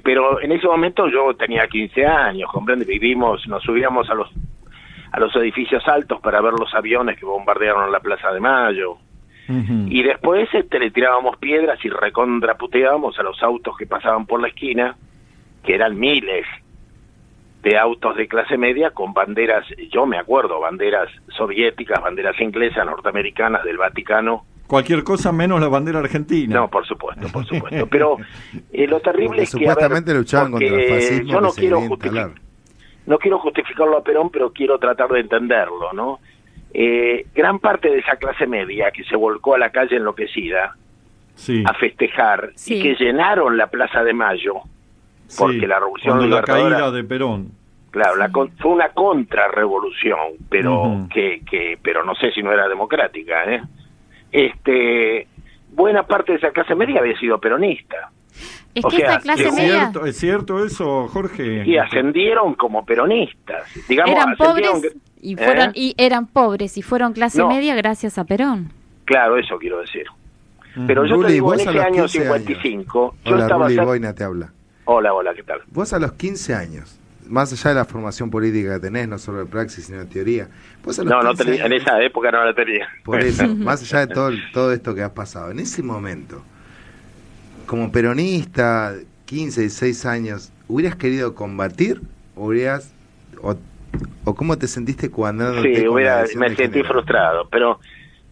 pero en ese momento yo tenía 15 años, comprende, nos subíamos a los edificios altos para ver los aviones que bombardearon la Plaza de Mayo. Uh-huh. Y después le tirábamos piedras y recontraputeábamos a los autos que pasaban por la esquina, que eran miles de autos de clase media con banderas, yo me acuerdo, banderas soviéticas, banderas inglesas, norteamericanas, del Vaticano. Cualquier cosa menos la bandera argentina. No, por supuesto. Pero lo terrible es que supuestamente luchaban contra el fascismo. Yo no quiero justificarlo a Perón, pero quiero tratar de entenderlo, ¿no? Gran parte de esa clase media que se volcó a la calle enloquecida, sí, a festejar, sí, y que llenaron la Plaza de Mayo, porque sí, la revolución libertadora, la caída de Perón, claro, fue una contrarrevolución, pero uh-huh, pero no sé si no era democrática, buena parte de esa clase media había sido peronista. Es que esa clase media... ¿Es cierto eso, Jorge? Y ascendieron como peronistas. Digamos, eran pobres Y eran pobres y fueron clase media gracias a Perón. Claro, eso quiero decir. Pero yo te digo, en ese año 55... Hola, Ruli Boina te habla. Hola, ¿qué tal? Vos a los 15 años, más allá de la formación política que tenés, no solo de praxis, sino de teoría... Vos a los en esa época no la tenía. Por eso, más allá de todo esto que has pasado, en ese momento, como peronista, 15, 16 años, ¿hubieras querido combatir? ¿O cómo te sentiste cuando... Sí, me sentí frustrado, pero...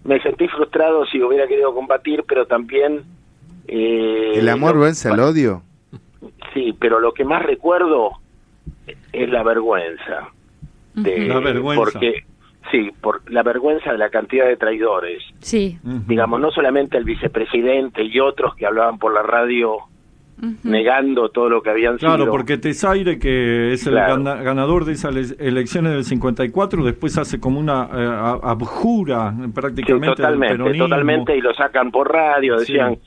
Me sentí frustrado si hubiera querido combatir, pero también... ¿El amor vence al odio? Sí, pero lo que más recuerdo es la vergüenza. La vergüenza. Porque, por la vergüenza de la cantidad de traidores. Sí. Digamos, no solamente el vicepresidente y otros que hablaban por la radio... negando todo lo que habían sido. Claro, porque Tesaire, que es el ganador de esas elecciones del 54, después hace como una abjura prácticamente del peronismo. Totalmente, y lo sacan por radio, decían,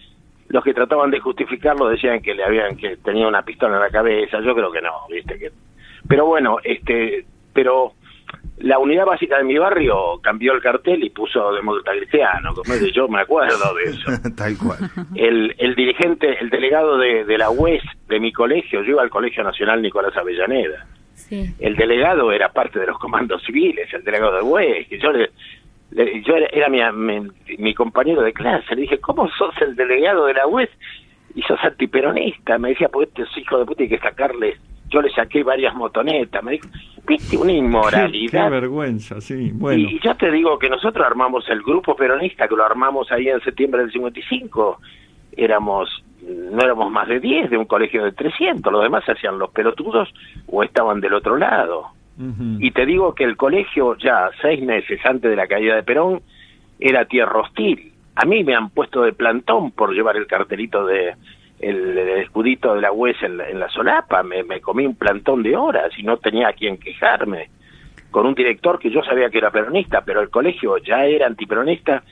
los que trataban de justificarlo decían que que tenía una pistola en la cabeza. Yo creo que no, viste, pero bueno, pero la Unidad Básica de mi barrio cambió el cartel y puso Demócrata Cristiano, yo me acuerdo de eso. Tal cual. El dirigente, el delegado de la UES de mi colegio, yo iba al Colegio Nacional Nicolás Avellaneda. Sí. El delegado era parte de los comandos civiles, el delegado de UES, que yo era mi compañero de clase. Le dije, ¿cómo sos el delegado de la UES y sos antiperonista? Me decía, pues estos hijos de puta hay que sacarles. Yo le saqué varias motonetas, me dijo, viste, una inmoralidad. Qué vergüenza, sí, bueno. Y ya te digo que nosotros armamos el grupo peronista, que lo armamos ahí en septiembre del 55, no éramos más de 10 de un colegio de 300, los demás se hacían los pelotudos o estaban del otro lado. Y te digo que el colegio ya 6 meses antes de la caída de Perón era tierra hostil. A mí me han puesto de plantón por llevar el cartelito el escudito de la UES en la solapa. Me comí un plantón de horas y no tenía a quien quejarme, con un director que yo sabía que era peronista, pero el colegio ya era antiperonista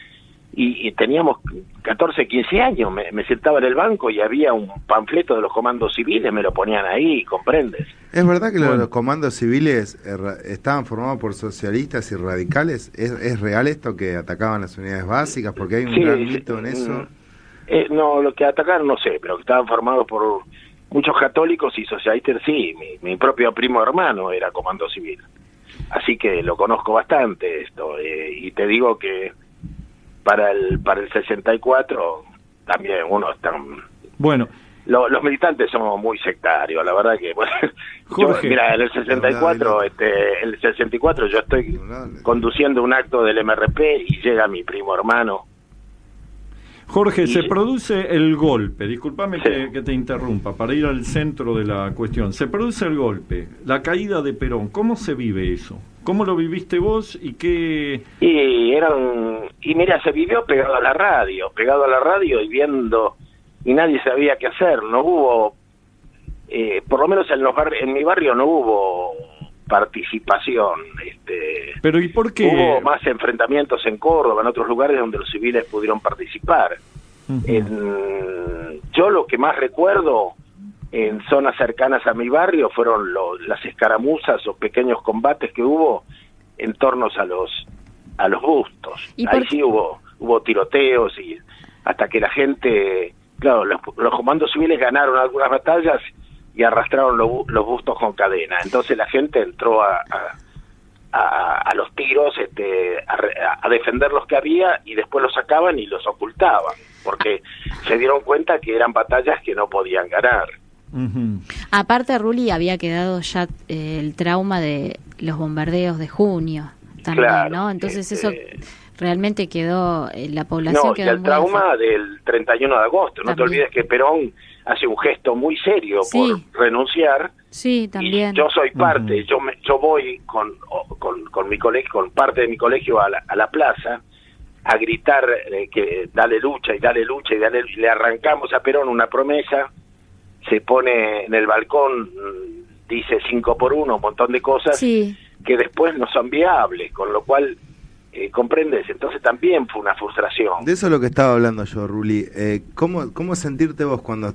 y teníamos 14, 15 años. Me sentaba en el banco y había un panfleto de los comandos civiles, me lo ponían ahí, ¿comprendes? ¿Es verdad que los comandos civiles estaban formados por socialistas y radicales? ¿Es real esto que atacaban las unidades básicas? Porque hay un gran mito en eso. No, lo que atacaron no sé, pero que estaban formados por muchos católicos y socialistas, sí. Mi propio primo hermano era comando civil, así que lo conozco bastante esto, y te digo que para el 64 también uno está... Bueno, los militantes somos muy sectarios, la verdad que... Bueno, Jorge, mira, en el 64 yo estoy conduciendo un acto del MRP y llega mi primo hermano. Jorge, se produce el golpe, discúlpame que te interrumpa, para ir al centro de la cuestión. Se produce el golpe, la caída de Perón. ¿Cómo se vive eso? ¿Cómo lo viviste vos y qué...? Y mira, se vivió pegado a la radio y viendo, y nadie sabía qué hacer. No hubo, por lo menos en mi barrio no hubo participación. Pero ¿y por qué? Hubo más enfrentamientos en Córdoba, en otros lugares donde los civiles pudieron participar. Yo lo que más recuerdo en zonas cercanas a mi barrio fueron las escaramuzas o pequeños combates que hubo en torno a los bustos. Ahí sí hubo tiroteos y hasta que la gente, claro, los comandos civiles ganaron algunas batallas y arrastraron los bustos con cadena. Entonces la gente entró a los tiros, a defender los que había, y después los sacaban y los ocultaban, porque se dieron cuenta que eran batallas que no podían ganar. Aparte, Ruli, había quedado ya el trauma de los bombardeos de junio también, claro, ¿no? Entonces eso realmente quedó, la población no, quedó y el trauma del 31 de agosto. No te olvides que Perón hace un gesto muy serio por renunciar. Sí, también. Y yo soy parte, yo voy con mi colegio, con parte de mi colegio a la plaza a gritar que dale lucha y le arrancamos a Perón una promesa. Se pone en el balcón, dice 5 por 1, un montón de cosas que después no son viables, con lo cual ¿comprendes? Entonces también fue una frustración. De eso es lo que estaba hablando yo, Ruli. ¿Cómo sentirte vos cuando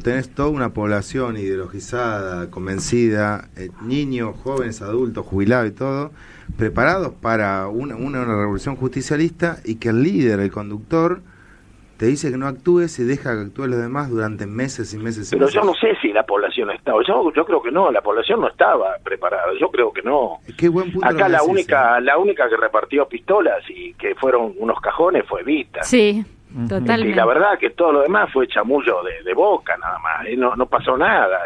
tenés toda una población ideologizada, convencida, niños, jóvenes, adultos, jubilados y todo, preparados para una revolución justicialista, y que el líder, el conductor, te dice que no actúes y deja que actúen los demás durante meses y meses y Pero meses? yo no sé si la población estaba, yo creo que no, la población no estaba preparada, yo creo que no. Qué buen punto. Acá la decís, única que repartió pistolas y que fueron unos cajones fue Evita. Sí, totalmente. Y la verdad que todo lo demás fue chamullo de boca nada más, no pasó nada.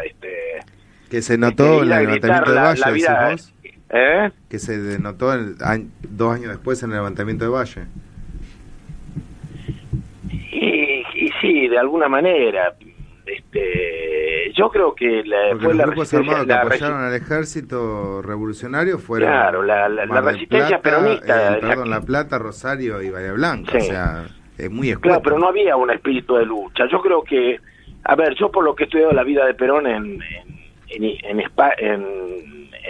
Que se notó en el levantamiento de Valle, vida, decís vos. Que se denotó 2 años después en el levantamiento de Valle. Y sí, de alguna manera. Yo creo que porque los grupos armados que apoyaron al ejército revolucionario fueron, claro, la resistencia peronista, La Plata, Rosario y Bahía Blanca, sí. O sea, es muy escueto. Claro, pero no había un espíritu de lucha. Yo creo que, yo por lo que he estudiado la vida de Perón en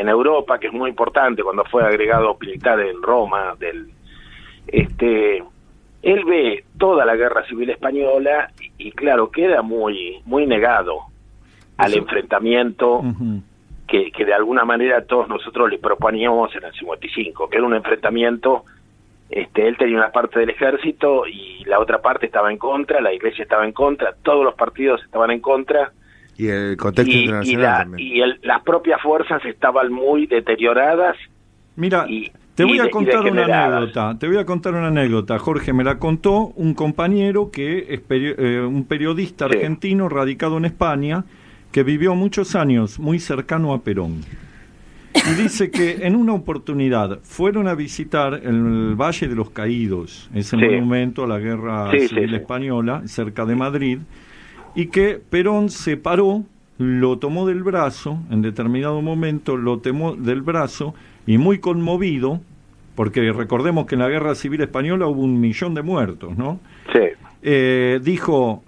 Europa, que es muy importante, cuando fue agregado militar en Roma, él ve toda la guerra civil española y claro, queda muy negado al enfrentamiento que de alguna manera todos nosotros le proponíamos en el 55, que era un enfrentamiento, él tenía una parte del ejército y la otra parte estaba en contra, la iglesia estaba en contra, todos los partidos estaban en contra. Y el contexto internacional también. Las propias fuerzas estaban muy deterioradas. Mira, te voy a contar una anécdota. Jorge, me la contó un compañero que es un periodista argentino radicado en España, que vivió muchos años muy cercano a Perón. Y dice que en una oportunidad fueron a visitar el Valle de los Caídos, ese monumento a la guerra civil española, cerca de Madrid, y que Perón se paró, lo tomó del brazo, en determinado momento lo tomó del brazo, y muy conmovido, porque recordemos que en la guerra civil española hubo 1 millón de muertos, ¿no? Sí. Dijo,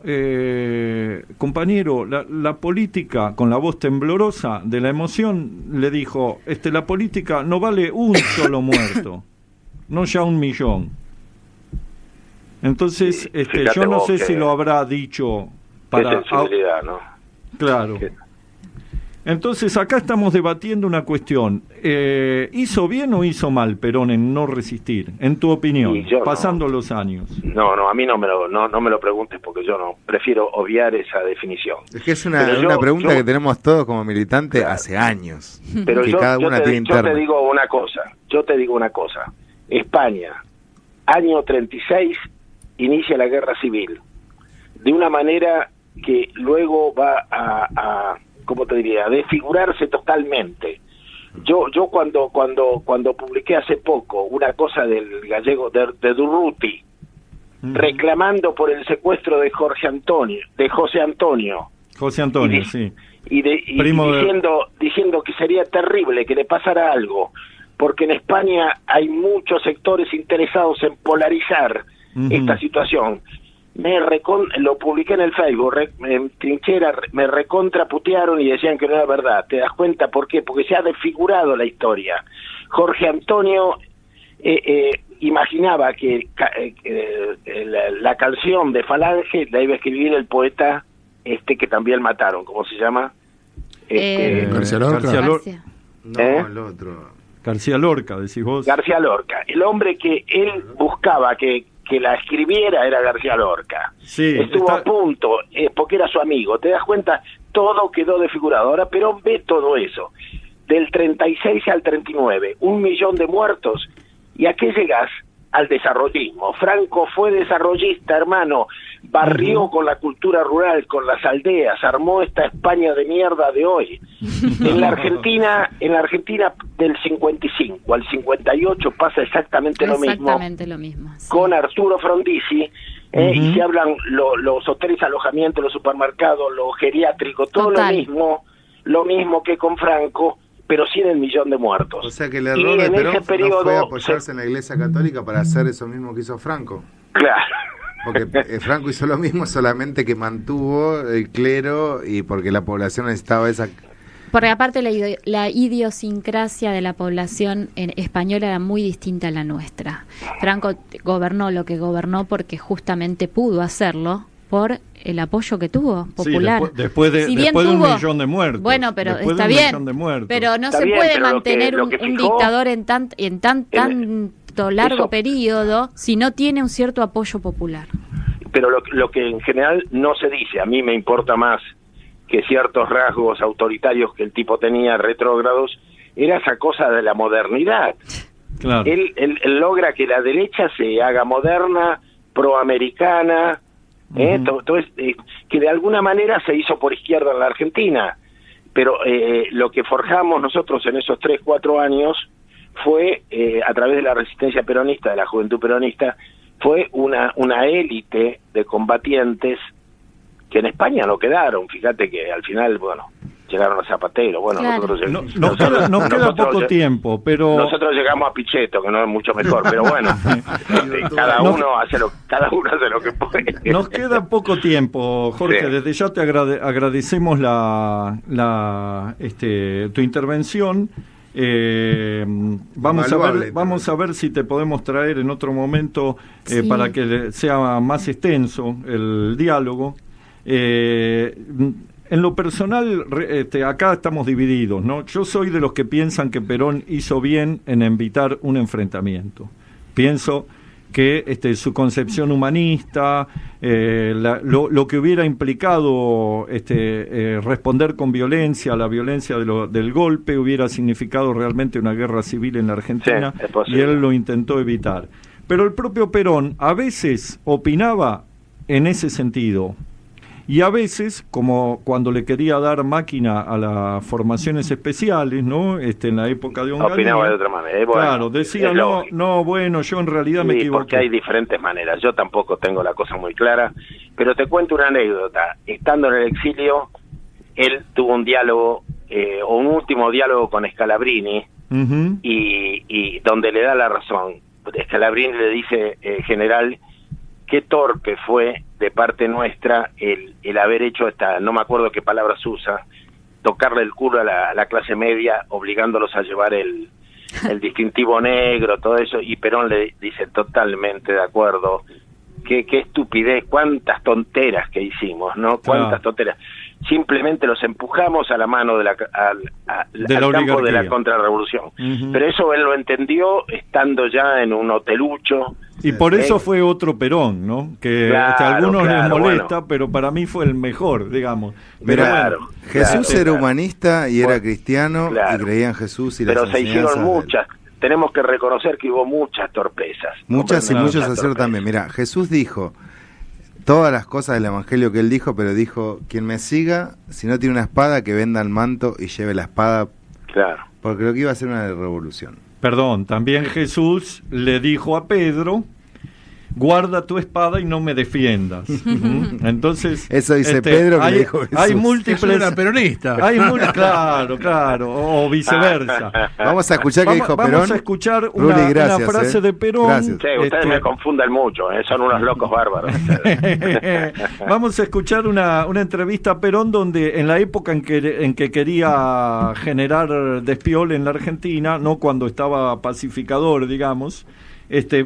compañero, la política, con la voz temblorosa de la emoción, le dijo, la política no vale un solo muerto, no ya 1 millón. Entonces, yo no sé si lo habrá dicho para... sensibilidad, ¿no? Claro. Entonces, acá estamos debatiendo una cuestión. ¿Hizo bien o hizo mal Perón en no resistir, en tu opinión, pasando los años? No, a mí no me lo preguntes porque yo no, prefiero obviar esa definición. Es que es una pregunta que tenemos todos como militantes hace años. Pero que cada una tiene interna. Yo te digo una cosa. España, año 36, inicia la guerra civil. De una manera que luego va a ¿cómo te diría?, desfigurarse totalmente. Yo cuando publiqué hace poco una cosa del gallego de Durruti, reclamando por el secuestro de José Antonio, sí. Y diciendo que sería terrible que le pasara algo, porque en España hay muchos sectores interesados en polarizar esta situación. Lo publiqué en el Facebook, en Trinchera, me recontraputearon y decían que no era verdad. ¿Te das cuenta por qué? Porque se ha desfigurado la historia. Jorge Antonio imaginaba que la canción de Falange la iba a escribir el poeta que también mataron, ¿cómo se llama? García Lorca. No, el otro. García Lorca, decís vos. García Lorca. El hombre que él buscaba que la escribiera era García Lorca. Sí, estuvo a punto, porque era su amigo. ¿Te das cuenta? Todo quedó desfigurado. Ahora Perón ve todo eso. Del 36 al 39, 1 millón de muertos. ¿Y a qué llegas? Al desarrollismo. Franco fue desarrollista, hermano. Barrió con la cultura rural, con las aldeas, armó esta España de mierda de hoy. En la Argentina del 55 al 58 pasa exactamente lo mismo. Sí. Con Arturo Frondizi, y se hablan los hoteles, alojamientos, los supermercados, lo geriátrico, todo lo mismo que con Franco, pero sin el 1 millón de muertos. O sea que el error de Perón no fue apoyarse en la Iglesia Católica para hacer eso mismo que hizo Franco. Claro. Porque Franco hizo lo mismo, solamente que mantuvo el clero y porque la población necesitaba Porque aparte la idiosincrasia de la población española era muy distinta a la nuestra. Franco gobernó lo que gobernó porque justamente pudo hacerlo por el apoyo que tuvo popular. Sí, después de un millón de muertos. Bueno, pero está bien. Pero no se puede mantener un dictador en tanto largo periodo si no tiene un cierto apoyo popular. Pero lo que en general no se dice, a mí me importa más que ciertos rasgos autoritarios que el tipo tenía retrógrados, era esa cosa de la modernidad. Claro. Él logra que la derecha se haga moderna, proamericana, que de alguna manera se hizo por izquierda en la Argentina, pero lo que forjamos nosotros en esos 3-4 años fue, a través de la resistencia peronista, de la juventud peronista, fue una élite de combatientes que en España no quedaron. Fíjate que al final, llegaron a Zapatero. Bueno, claro. Nos queda poco tiempo, pero nosotros llegamos a Pichetto, que no es mucho mejor, pero bueno, cada uno hace lo que puede. Nos queda poco tiempo, Jorge. Sí. Desde ya te agradecemos tu intervención. Vamos a ver si te podemos traer en otro momento para que sea más extenso el diálogo. En lo personal, acá estamos divididos, ¿no? Yo soy de los que piensan que Perón hizo bien en evitar un enfrentamiento. Pienso que su concepción humanista, lo que hubiera implicado responder con violencia a la violencia del golpe, hubiera significado realmente una guerra civil en la Argentina, sí, y él lo intentó evitar. Pero el propio Perón a veces opinaba en ese sentido. Y a veces, como cuando le quería dar máquina a las formaciones especiales, ¿no? En la época de Onganía. Opinaba de otra manera. Claro, decía, yo en realidad me equivoqué. Porque hay diferentes maneras. Yo tampoco tengo la cosa muy clara, pero te cuento una anécdota. Estando en el exilio, él tuvo un diálogo, un último diálogo con Scalabrini, y donde le da la razón. Scalabrini le dice, general, qué torpe fue de parte nuestra el haber hecho no me acuerdo qué palabras usa, tocarle el culo a la clase media, obligándolos a llevar el distintivo negro, todo eso, y Perón le dice, totalmente de acuerdo, qué estupidez, cuántas tonteras que hicimos, ¿no? Cuántas tonteras. Simplemente los empujamos a la mano al campo de la contrarrevolución. Pero eso él lo entendió estando ya en un hotelucho. Y por eso fue otro Perón, ¿no? Que a algunos les molesta, pero para mí fue el mejor, digamos. Pero Jesús era humanista y era cristiano, y creía en Jesús y las enseñanzas. Pero se hicieron muchas. Tenemos que reconocer que hubo muchas torpezas. Muchos aciertos también. Mira, Jesús dijo todas las cosas del evangelio que él dijo, pero dijo, quien me siga, si no tiene una espada, que venda el manto y lleve la espada. Claro. Porque lo que iba a ser una revolución. Perdón, también Jesús le dijo a Pedro, guarda tu espada y no me defiendas. Entonces, eso dice Pedro, que le dijo Jesús. Hay múltiples... Era peronista. Claro, o viceversa. Vamos a escuchar qué dijo Perón. Vamos a escuchar una frase de Perón. Gracias. Sí, ustedes me confunden mucho, son unos locos bárbaros. Vamos a escuchar una entrevista a Perón donde en la época en que quería generar despiole en la Argentina, no cuando estaba pacificador, digamos,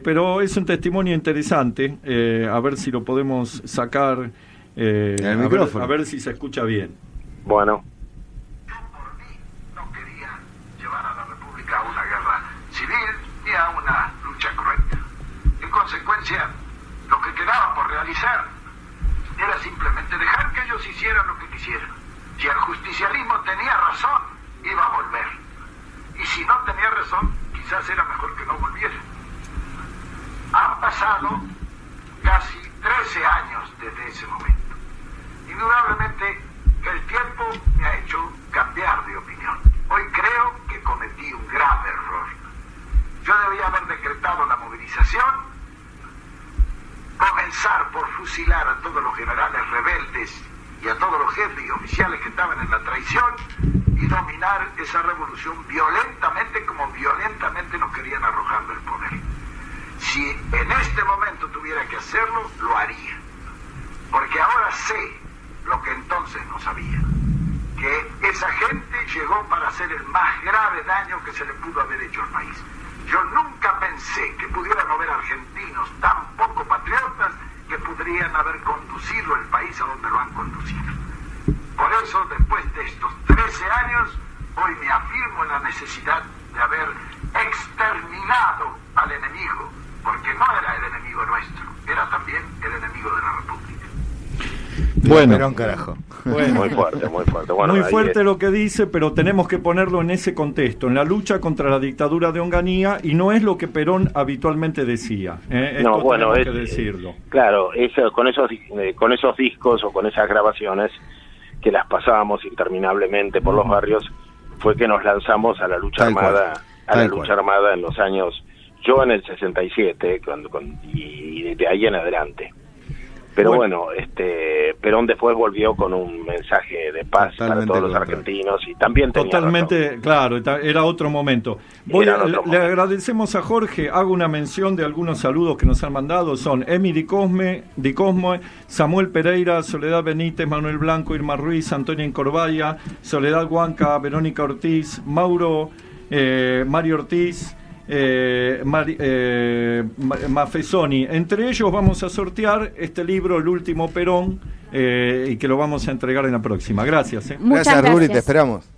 pero es un testimonio interesante, a ver si lo podemos sacar, el micrófono. A ver si se escucha bien. Bueno. Yo por mí no quería llevar a la República a una guerra civil ni a una lucha cruenta. En consecuencia, lo que quedaba por realizar era simplemente dejar que ellos hicieran lo que quisieran. Si el justicialismo tenía razón, iba a volver. Y si no tenía razón, quizás era mejor que no volviera. Han pasado casi 13 años desde ese momento. Indudablemente el tiempo me ha hecho cambiar de opinión. Hoy creo que cometí un grave error. Yo debía haber decretado la movilización, comenzar por fusilar a todos los generales rebeldes y a todos los jefes y oficiales que estaban en la traición y dominar esa revolución violentamente como violentamente nos querían arrojar del poder. Si en este momento tuviera que hacerlo, lo haría. Porque ahora sé lo que entonces no sabía. que esa gente llegó para hacer el más grave daño que se le pudo haber hecho al país. Yo nunca pensé que pudieran haber argentinos tan poco patriotas que podrían haber conducido el país a donde lo han conducido. Por eso, después de estos 13 años, hoy me afirmo en la necesidad de haber exterminado al enemigo, porque no era el enemigo nuestro, era también el enemigo de la República. Bueno, Perón, carajo. Bueno, Muy fuerte, muy fuerte. Bueno, muy ahí fuerte lo que dice, pero tenemos que ponerlo en ese contexto, en la lucha contra la dictadura de Onganía, y no es lo que Perón habitualmente decía. No, bueno, tenemos que decirlo. Claro, con esos discos o con esas grabaciones que las pasábamos interminablemente por los barrios, fue que nos lanzamos a la lucha armada en los años, yo en el 67, y de ahí en adelante. Pero bueno, Perón después volvió con un mensaje de paz para todos los argentinos y también tenía totalmente razón. claro, era otro momento. Le agradecemos a Jorge, hago una mención de algunos saludos que nos han mandado, son Emi Di Cosme, Samuel Pereira, Soledad Benítez, Manuel Blanco, Irma Ruiz, Antonio Incorbaya, Soledad Huanca, Verónica Ortiz, Mauro, Mario Ortiz, Mafesoni. Entre ellos vamos a sortear este libro, El Último Perón, y que lo vamos a entregar en la próxima. Gracias. Muchas gracias, Ruri, te esperamos.